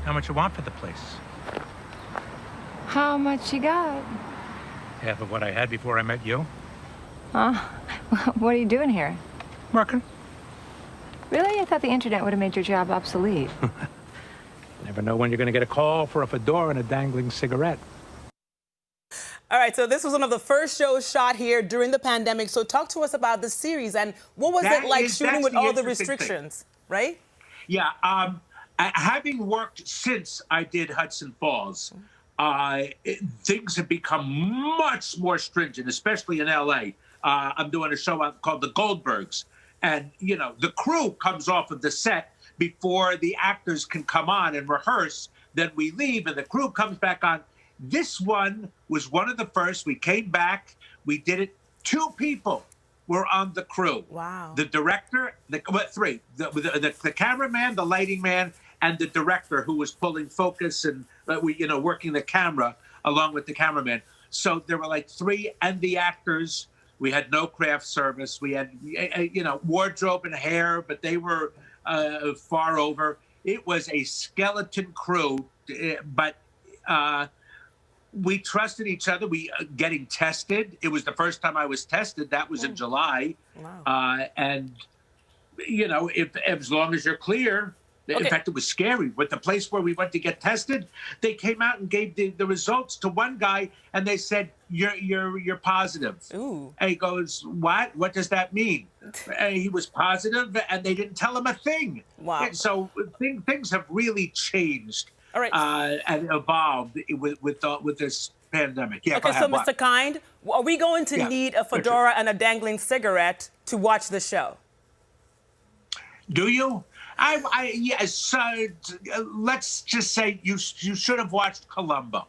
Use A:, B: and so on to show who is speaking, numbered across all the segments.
A: How much you want for the place?
B: How much you got?
A: Half of what I had before I met you.
B: Huh? What are you doing here?
A: Working.
B: Really? I thought the internet would have made your job obsolete.
A: Never know when you're going to get a call for a fedora and a dangling cigarette.
C: All right, so this was one of the first shows shot here during the pandemic. So talk to us about the series and what was it like shooting with all the restrictions, right?
D: Yeah, having worked since I did Hudson Falls, things have become much more stringent, especially in LA. I'm doing a show called The Goldbergs. And, you know, the crew comes off of the set before the actors can come on and rehearse. Then we leave and the crew comes back on. This one was one of the first. We came back. We did it. 2 people were on the crew.
C: Wow.
D: The director, three. The cameraman, the lighting man, and the director who was pulling focus and working the camera along with the cameraman. So there were like 3, and the actors. We had no craft service. We had, wardrobe and hair, but they were far over. It was a skeleton crew, but we trusted each other. We getting tested. It was the first time I was tested. That was in July. Wow. And, if as long as you're clear. Okay. In fact, it was scary. With the place where we went to get tested, they came out and gave the results to one guy, and they said, "You're positive."
C: Ooh.
D: And he goes, "What? What does that mean?" And he was positive, and they didn't tell him a thing.
C: Wow.
D: And so things have really changed.
C: All right.
D: And evolved with this pandemic. Yeah.
C: Okay, so Mr. Kind, are we going to need a fedora and a dangling cigarette to watch the show?
D: Do you? Yes. Let's just say you should have watched Columbo,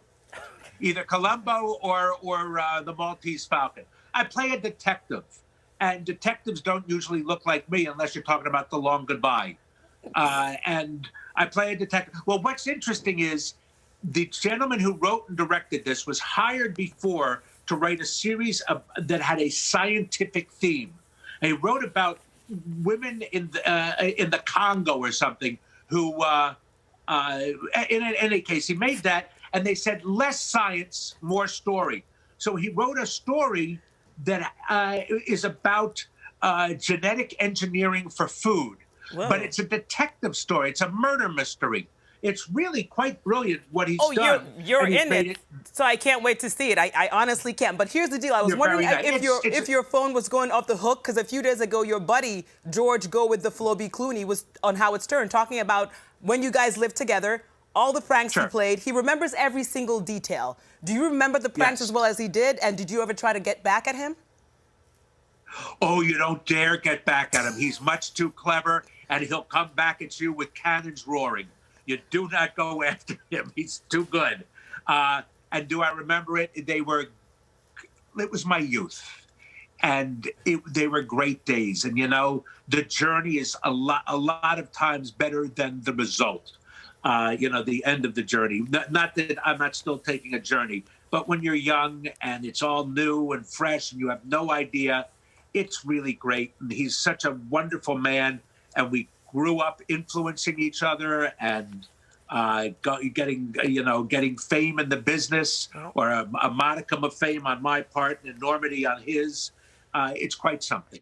D: either Columbo or the Maltese Falcon. I play a detective, and detectives don't usually look like me unless you're talking about The Long Goodbye. And I play a detective. Well, what's interesting is the gentleman who wrote and directed this was hired before to write a series that had a scientific theme. And he wrote about women in the Congo or something who, in any case, he made that, and they said less science, more story. So he wrote a story that is about genetic engineering for food. Whoa. But it's a detective story. It's a murder mystery. It's really quite brilliant what he's done.
C: Oh, you're in it, so I can't wait to see it. I honestly can't. But here's the deal. I was wondering if your phone was going off the hook, because a few days ago, your buddy, George Clooney, was on Howard Stern talking about when you guys lived together, all the pranks he played. He remembers every single detail. Do you remember the pranks as well as he did? And did you ever try to get back at him?
D: Oh, you don't dare get back at him. He's much too clever, and he'll come back at you with cannons roaring. You do not go after him. He's too good. And do I remember it? It was my youth. And they were great days. And, the journey is a lot of times better than the result. The end of the journey. Not that I'm not still taking a journey, but when you're young and it's all new and fresh and you have no idea, it's really great. And he's such a wonderful man. And we grew up influencing each other and getting fame in the business, or a modicum of fame on my part and enormity on his. It's quite something.